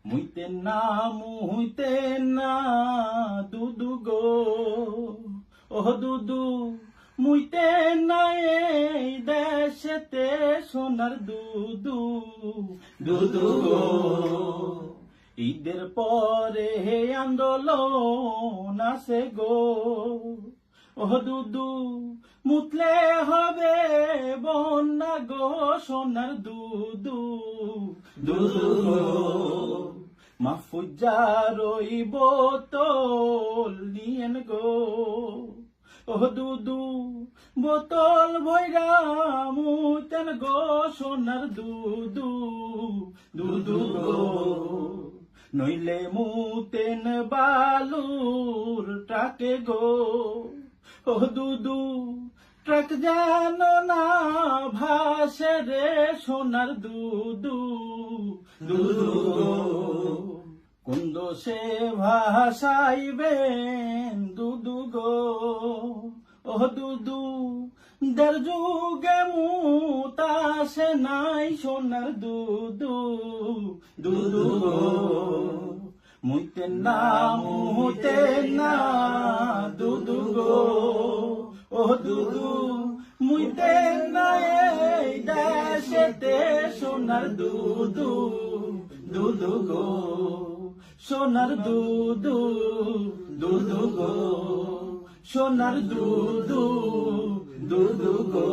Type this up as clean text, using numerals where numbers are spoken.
মুইতে না দুদু গো, ও দুদু মুইতে না এই দেশেতে সোনার দুদু, দুদু গো। ঈদের পরে আন্দোলন আছে গো, ও দুদু মুতলে হবে বন্যা গো, সোনার দুদু, দুদু গো। মাহফুজার ওই বোতল নিয়েন গো, ও দুদু বোতল ভৈরা মুতেন গো, সোনার দুদু, দুদু গো। নইলে মুতেন বালুর ট্রাকে গো, ও দুদু ট্রাক জানো না ভাসে রে, সোনার দুদু, দুদু গো। কোন দোষে ভাসাইবেন দুদু গো, ও দুদু দের যুগে মুতাসে নাই, সোনার দুদু, দুদু গো। মুইতে না দুদু গো, ও দুদু মুইতে না এই দেশেতে সোনার দুদু, দুদু গো, সোনার দুদু, দুদু গো, সোনার দুদু, দুদু গো।